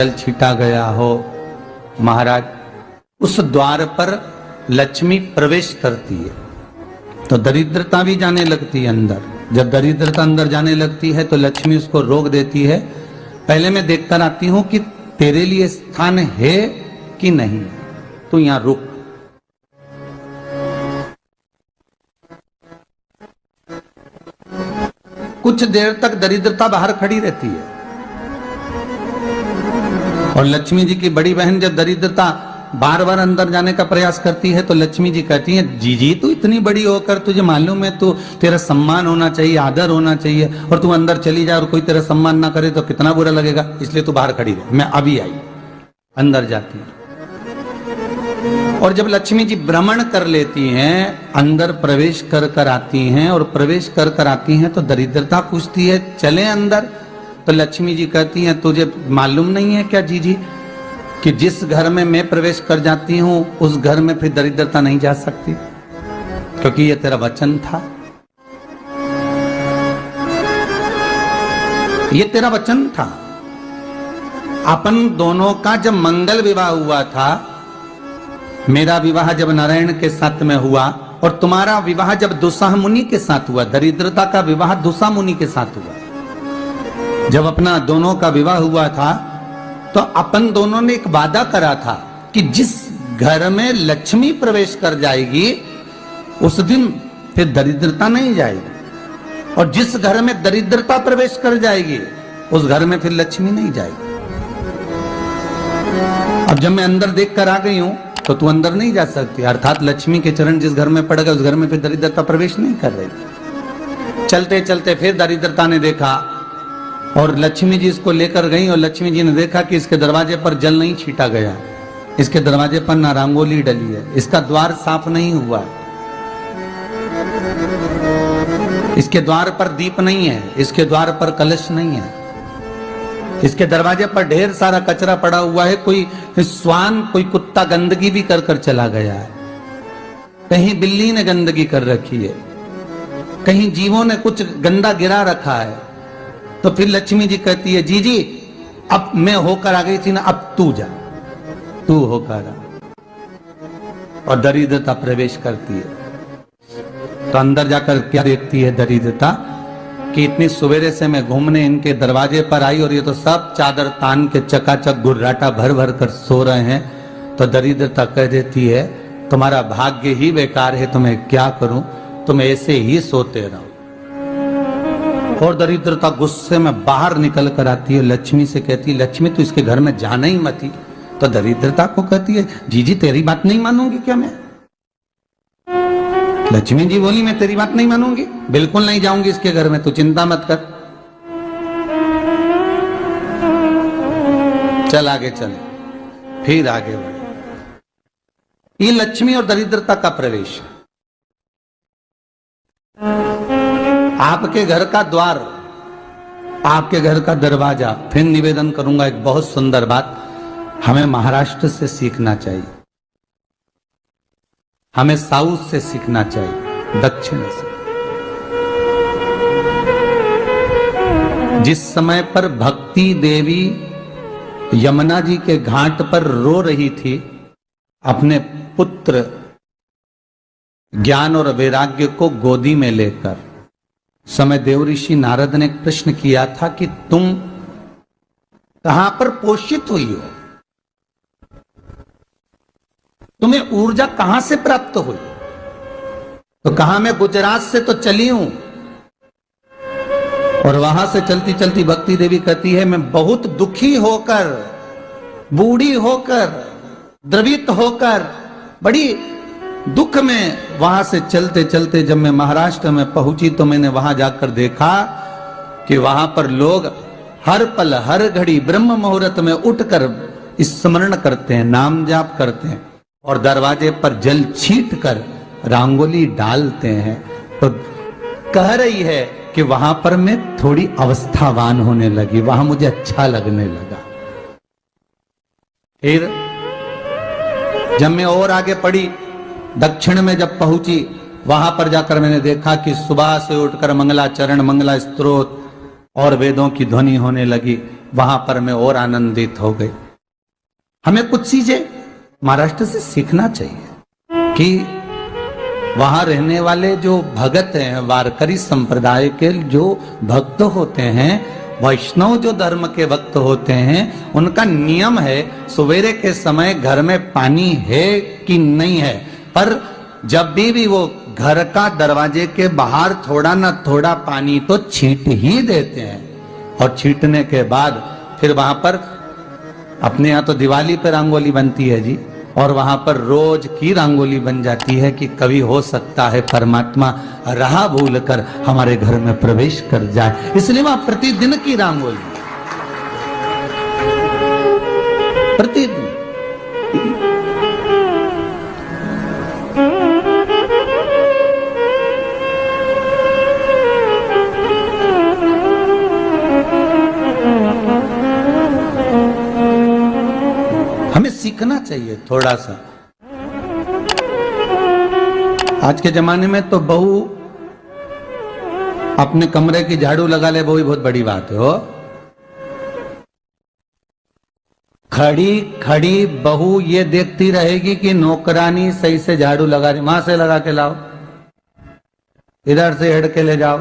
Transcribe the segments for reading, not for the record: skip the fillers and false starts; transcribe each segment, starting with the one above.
जल छीटा गया हो महाराज, उस द्वार पर लक्ष्मी प्रवेश करती है तो दरिद्रता भी जाने लगती है अंदर। जब दरिद्रता अंदर जाने लगती है तो लक्ष्मी उसको रोक देती है। पहले मैं देखकर आती हूं कि तेरे लिए स्थान है कि नहीं, तू यहां रुक। कुछ देर तक दरिद्रता बाहर खड़ी रहती है और लक्ष्मी जी की बड़ी बहन जब दरिद्रता बार बार अंदर जाने का प्रयास करती है तो लक्ष्मी जी कहती हैं, जीजी तू इतनी बड़ी होकर तुझे मालूम है तू तेरा सम्मान होना चाहिए, आदर होना चाहिए, और तू अंदर चली जाए और कोई तेरा सम्मान ना करे तो कितना बुरा लगेगा, इसलिए तू बाहर खड़ी रहे। मैं अभी आई। अंदर जाती है और जब लक्ष्मी जी भ्रमण कर लेती हैं, अंदर प्रवेश कर कर आती हैं और प्रवेश कर कर आती हैं तो दरिद्रता पूछती है चले अंदर। तो लक्ष्मी जी कहती हैं, तुझे मालूम नहीं है क्या जीजी कि जिस घर में मैं प्रवेश कर जाती हूं उस घर में फिर दरिद्रता नहीं जा सकती, क्योंकि ये तेरा वचन था, ये तेरा वचन था। अपन दोनों का जब मंगल विवाह हुआ था, मेरा विवाह जब नारायण के साथ में हुआ और तुम्हारा विवाह जब दुस्साह मुनि के साथ हुआ, दरिद्रता का विवाह दुस्साह मुनि के साथ हुआ। जब अपना दोनों का विवाह हुआ था तो अपन दोनों ने एक वादा करा था कि जिस घर में लक्ष्मी प्रवेश कर जाएगी उस दिन फिर दरिद्रता नहीं जाएगी, और जिस घर में दरिद्रता प्रवेश कर जाएगी उस घर में फिर लक्ष्मी नहीं जाएगी। अब जब मैं अंदर देख कर आ गई हूं तो तू अंदर नहीं जा सकती, अर्थात लक्ष्मी के चरण जिस घर में पड़ गए उस घर में फिर दरिद्रता प्रवेश नहीं कर रही। चलते चलते फिर दरिद्रता ने देखा और लक्ष्मी जी इसको लेकर गई और लक्ष्मी जी ने देखा कि इसके दरवाजे पर जल नहीं छीटा गया, इसके दरवाजे पर ना रंगोली डली है, इसका द्वार साफ नहीं हुआ, इसके द्वार पर दीप नहीं है, इसके द्वार पर कलश नहीं है, इसके दरवाजे पर ढेर सारा कचरा पड़ा हुआ है, कोई स्वान कोई कुत्ता गंदगी भी कर कर चला गया है, कहीं बिल्ली ने गंदगी कर रखी है, कहीं जीवों ने कुछ गंदा गिरा रखा है। तो फिर लक्ष्मी जी कहती है, जीजी अब मैं होकर आ गई थी ना, अब तू जा, तू होकर आ। और दरिद्रता प्रवेश करती है तो अंदर जाकर क्या देखती है दरिद्रता कि इतनी सवेरे से मैं घूमने इनके दरवाजे पर आई और ये तो सब चादर तान के चकाचक गुर्राटा भर भर कर सो रहे हैं। तो दरिद्रता कह देती है, तुम्हारा भाग्य ही बेकार है, तुम्हें क्या करूं, तुम ऐसे ही सोते रहो। और दरिद्रता गुस्से में बाहर निकल कर आती है, लक्ष्मी से कहती है, लक्ष्मी तू इसके घर में जाना ही मत ही। तो दरिद्रता को कहती है, जीजी तेरी बात नहीं मानूंगी क्या मैं? लक्ष्मी जी बोली, मैं तेरी बात नहीं मानूंगी, बिल्कुल नहीं जाऊंगी इसके घर में, तू चिंता मत कर, चल आगे चले। फिर आगे बढ़े। ये लक्ष्मी और दरिद्रता का प्रवेश। आपके घर का द्वार, आपके घर का दरवाजा। फिर निवेदन करूंगा एक बहुत सुंदर बात, हमें महाराष्ट्र से सीखना चाहिए, हमें साउथ से सीखना चाहिए, दक्षिण से। जिस समय पर भक्ति देवी यमुना जी के घाट पर रो रही थी अपने पुत्र ज्ञान और वैराग्य को गोदी में लेकर, समय देवऋषि नारद ने प्रश्न किया था कि तुम कहां पर पोषित हुई हो, तुम्हें ऊर्जा कहां से प्राप्त हुई? तो कहा, मैं गुजरात से तो चली हूं। और वहां से चलती चलती भक्ति देवी कहती है, मैं बहुत दुखी होकर, बूढ़ी होकर, द्रवित होकर, बड़ी दुख में वहां से चलते चलते जब मैं महाराष्ट्र में पहुंची तो मैंने वहां जाकर देखा कि वहां पर लोग हर पल हर घड़ी ब्रह्म मुहूर्त में उठकर स्मरण करते हैं, नाम जाप करते हैं और दरवाजे पर जल छीट कर रंगोली डालते हैं। तो कह रही है कि वहां पर मैं थोड़ी अवस्थावान होने लगी, वहां मुझे अच्छा लगने लगा। फिर जब मैं और आगे पढ़ी, दक्षिण में जब पहुंची, वहां पर जाकर मैंने देखा कि सुबह से उठकर मंगलाचरण, मंगला स्तोत्र और वेदों की ध्वनि होने लगी। वहां पर मैं और आनंदित हो गई। हमें कुछ चीजें महाराष्ट्र से सीखना चाहिए कि वहां रहने वाले जो भगत हैं, वारकरी संप्रदाय के जो भक्त होते हैं, वैष्णव जो धर्म के भक्त होते हैं, उनका नियम है सवेरे के समय घर में पानी है कि नहीं है, पर जब भी वो घर का दरवाजे के बाहर थोड़ा ना थोड़ा पानी तो छींट ही देते हैं। और छींटने के बाद फिर वहां पर अपने यहाँ तो दिवाली पर रंगोली बनती है जी, और वहां पर रोज की रंगोली बन जाती है कि कभी हो सकता है परमात्मा राह भूल कर हमारे घर में प्रवेश कर जाए, इसलिए वहां प्रतिदिन की रंगोली, प्रतिदिन। हमें सीखना चाहिए थोड़ा सा। आज के जमाने में तो बहू अपने कमरे की झाड़ू लगा ले, वो ही बहुत बड़ी बात है। हो खड़ी खड़ी बहू ये देखती रहेगी कि नौकरानी सही से झाड़ू लगा रही, वहां से लगा के लाओ, इधर से हेड के ले जाओ,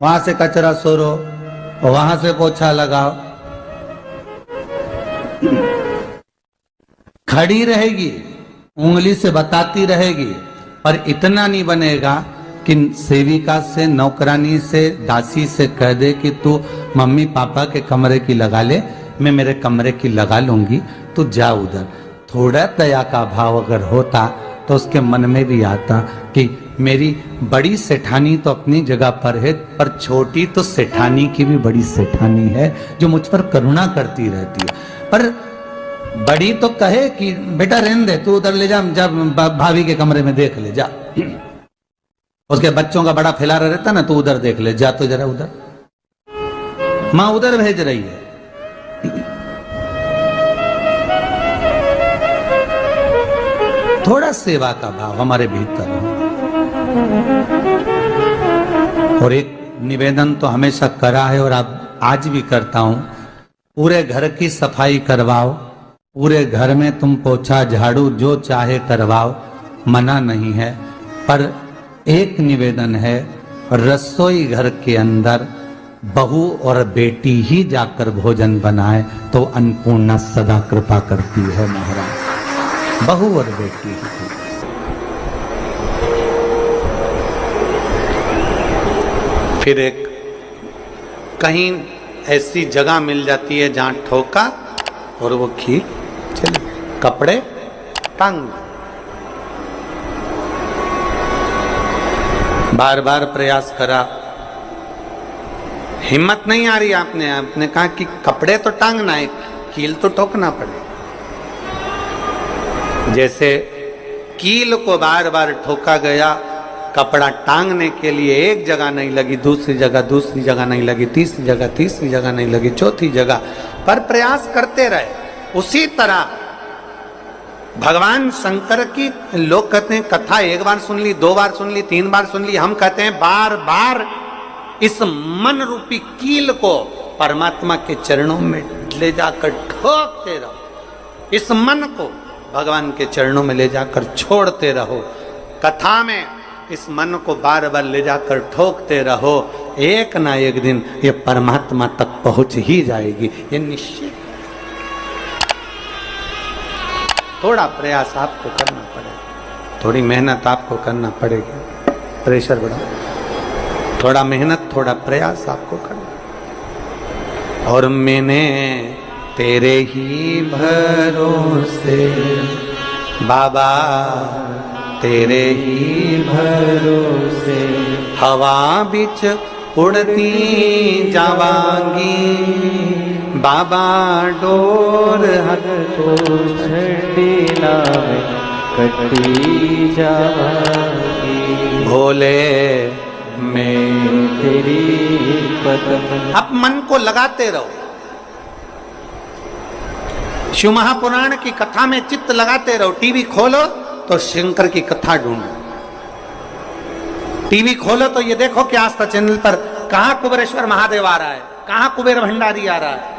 वहां से कचरा सोरो, वहां से पोछा लगाओ। खड़ी रहेगी, उंगली से बताती रहेगी, पर इतना नहीं बनेगा कि सेविका से, नौकरानी से, दासी से कह दे कि तू मम्मी पापा के कमरे की लगा ले, मैं मेरे कमरे की लगा लूंगी, तू जा उधर। थोड़ा दया का भाव अगर होता तो उसके मन में भी आता कि मेरी बड़ी सेठानी तो अपनी जगह पर है, पर छोटी तो सेठानी की भी बड़ी सेठानी है जो मुझ पर करुणा करती रहती है। पर बड़ी तो कहे कि बेटा रहने दे, तू उधर ले जा, जब भाभी के कमरे में देख ले जा। उसके बच्चों का बड़ा फैलारा रहता ना, तू उधर देख ले जा, तो जरा उधर, मां उधर भेज रही है। थोड़ा सेवा का भाव हमारे भीतर हो। और एक निवेदन तो हमेशा करा है और अब आज भी करता हूं, पूरे घर की सफाई करवाओ, पूरे घर में तुम पोछा झाड़ू जो चाहे करवाओ, मना नहीं है, पर एक निवेदन है, रसोई घर के अंदर बहू और बेटी ही जाकर भोजन बनाए तो अन्नपूर्णा सदा कृपा करती है महाराज, बहू और बेटी ही। फिर एक कहीं ऐसी जगह मिल जाती है जहां ठोका और वो खींच चलिए, कपड़े टांग, बार बार प्रयास करा, हिम्मत नहीं आ रही। आपने कहा कि कपड़े तो टांगना है, कील तो ठोकना पड़े। जैसे कील को बार बार ठोका गया, कपड़ा टांगने के लिए एक जगह नहीं लगी, दूसरी जगह नहीं लगी, तीसरी जगह नहीं लगी, चौथी जगह पर प्रयास करते रहे। उसी तरह भगवान शंकर की, लोग कहते हैं कथा एक बार सुन ली, 2 बार सुन ली, 3 बार सुन ली, हम कहते हैं बार बार इस मन रूपी कील को परमात्मा के चरणों में ले जाकर ठोकते रहो। इस मन को भगवान के चरणों में ले जाकर छोड़ते रहो। कथा में इस मन को बार बार ले जाकर ठोकते रहो, एक ना एक दिन ये परमात्मा तक पहुंच ही जाएगी, ये निश्चित। थोड़ा प्रयास आपको करना पड़ेगा, थोड़ी मेहनत आपको करना पड़ेगी, प्रेशर बढ़ा, थोड़ा मेहनत, थोड़ा प्रयास आपको करना। और मैंने तेरे ही भरोसे बाबा, तेरे ही भरोसे हवा बिच उड़ती जावांगी, बाबा डोर हथ को छड़ी लावे कटी जावांगी, भोले मैं तेरी कदम। आप मन को लगाते रहो, शिव महापुराण की कथा में चित्त लगाते रहो। टीवी खोलो तो शंकर की कथा ढूंढो, टीवी खोलो तो ये देखो कि आस्था चैनल पर कहां कुबेरेश्वर महादेव आ रहा है, कहां कुबेर भंडारी आ रहा है,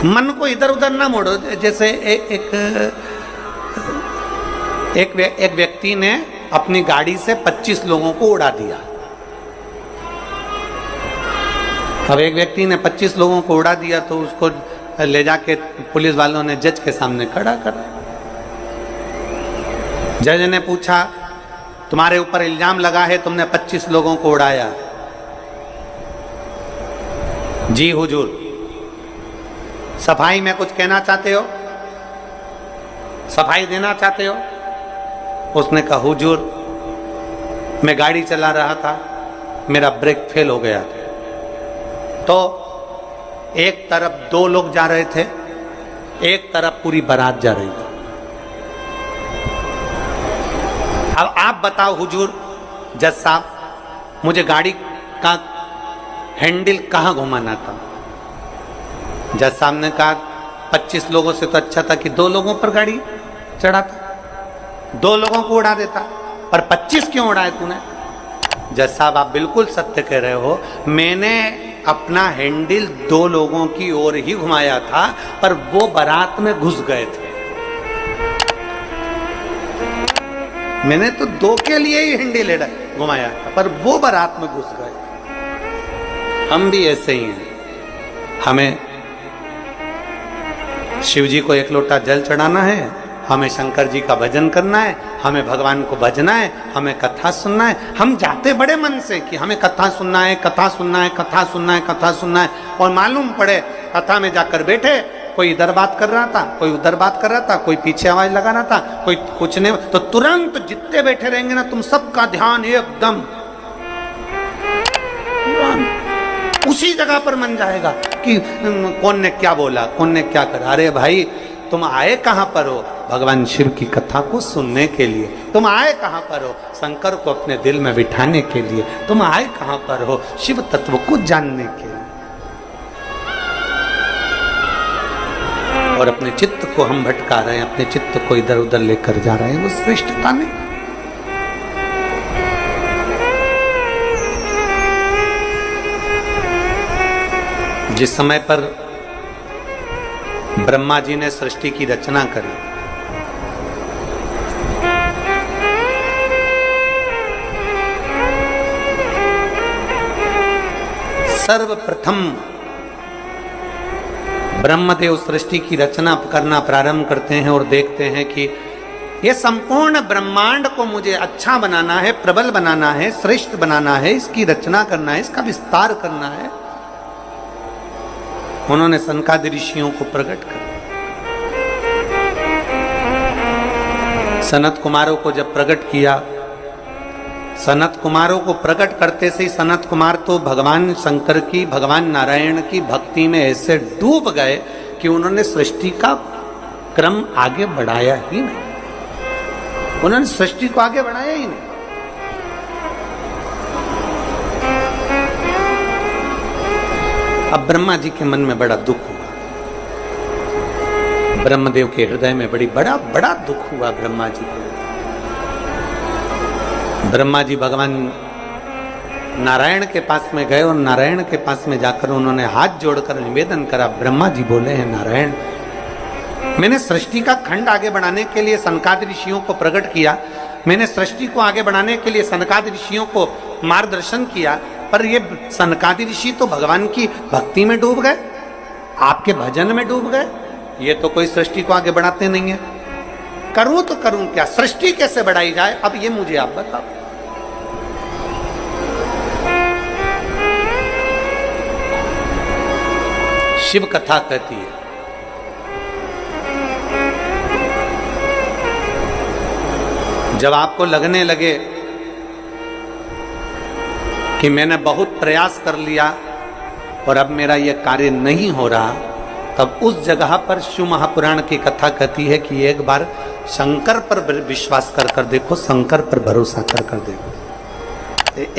मन को इधर उधर ना मोड़ो। जैसे एक व्यक्ति ने अपनी गाड़ी से 25 लोगों को उड़ा दिया। अब एक व्यक्ति ने 25 लोगों को उड़ा दिया तो उसको ले जाके पुलिस वालों ने जज के सामने खड़ा करा। जज ने पूछा, तुम्हारे ऊपर इल्जाम लगा है तुमने 25 लोगों को उड़ाया। जी हुजूर। सफाई में कुछ कहना चाहते हो? सफाई देना चाहते हो? उसने कहा, हुजूर मैं गाड़ी चला रहा था, मेरा ब्रेक फेल हो गया था, तो एक तरफ 2 लोग जा रहे थे, एक तरफ पूरी बारात जा रही थी। अब आप बताओ हुजूर जज साहब, मुझे गाड़ी का हैंडल कहां घुमाना था? जज साहब ने कहा, 25 लोगों से तो अच्छा था कि 2 लोगों पर गाड़ी चढ़ाता, 2 लोगों को उड़ा देता, पर 25 क्यों उड़ाए तूने? जज साहब आप बिल्कुल सत्य कह रहे हो, मैंने अपना हैंडल 2 लोगों की ओर ही घुमाया था, पर वो बारात में घुस गए थे। मैंने तो 2 के लिए ही हैंडल घुमाया था, पर वो बारात में घुस गए। हम भी ऐसे ही हैं। हमें शिव जी को 1 लोटा जल चढ़ाना है, हमें शंकर जी का भजन करना है, हमें भगवान को भजना है, हमें कथा सुनना है। हम जाते बड़े मन से कि हमें कथा सुनना है, कथा सुनना है, कथा सुनना है, कथा सुनना है, और मालूम पड़े कथा में जाकर बैठे, कोई इधर बात कर रहा था, कोई उधर बात कर रहा था, कोई पीछे आवाज लगा रहा था, कोई कुछ नहीं, तो तुरंत जितने बैठे रहेंगे ना, तुम सबका ध्यान एकदम उसी जगह पर मन जाएगा कि कौन ने क्या बोला, कौन ने क्या करा। अरे भाई तुम आए कहां पर हो? भगवान शिव की कथा को सुनने के लिए। तुम आए कहां पर हो? शंकर को अपने दिल में बिठाने के लिए। तुम आए कहां पर हो? शिव तत्व को जानने के लिए। और अपने चित्त को हम भटका रहे हैं, अपने चित्त को इधर उधर लेकर जा रहे हैं, वो श्रेष्ठता नहीं। जिस समय पर ब्रह्मा जी ने सृष्टि की रचना करी, सर्वप्रथम ब्रह्मदेव सृष्टि की रचना करना प्रारंभ करते हैं और देखते हैं कि ये संपूर्ण ब्रह्मांड को मुझे अच्छा बनाना है, प्रबल बनाना है, श्रेष्ठ बनाना है, इसकी रचना करना है, इसका विस्तार करना है। उन्होंने सनकादि ऋषियों को प्रकट कर, सनत कुमारों को जब प्रकट किया, सनत कुमारों को प्रकट करते से ही सनत कुमार तो भगवान शंकर की, भगवान नारायण की भक्ति में ऐसे डूब गए कि उन्होंने सृष्टि का क्रम आगे बढ़ाया ही नहीं। उन्होंने सृष्टि को आगे बढ़ाया ही नहीं। अब ब्रह्मा जी के मन में बड़ा दुख हुआ, ब्रह्मदेव के हृदय में बड़ा दुख हुआ ब्रह्मा जी को। ब्रह्मा जी भगवान नारायण के पास में गए और नारायण के पास में जाकर उन्होंने हाथ जोड़कर निवेदन करा। ब्रह्मा जी बोले हैं, नारायण, मैंने सृष्टि का खंड आगे बढ़ाने के लिए सनकादि ऋषियों को प्रकट किया, मैंने सृष्टि को आगे बढ़ाने के लिए सनकादि ऋषियों को मार्गदर्शन किया, पर ये सनकादि ऋषि तो भगवान की भक्ति में डूब गए, आपके भजन में डूब गए, ये तो कोई सृष्टि को आगे बढ़ाते नहीं है। करूं तो करूं क्या, सृष्टि कैसे बढ़ाई जाए, अब ये मुझे आप बताओ। शिव कथा कहती है, जब आपको लगने लगे कि मैंने बहुत प्रयास कर लिया और अब मेरा यह कार्य नहीं हो रहा, तब उस जगह पर शिव महापुराण की कथा कहती है कि एक बार शंकर पर विश्वास कर देखो, शंकर पर भरोसा कर देखो।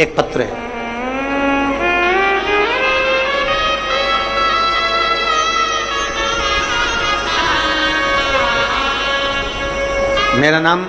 एक पत्र है, मेरा नाम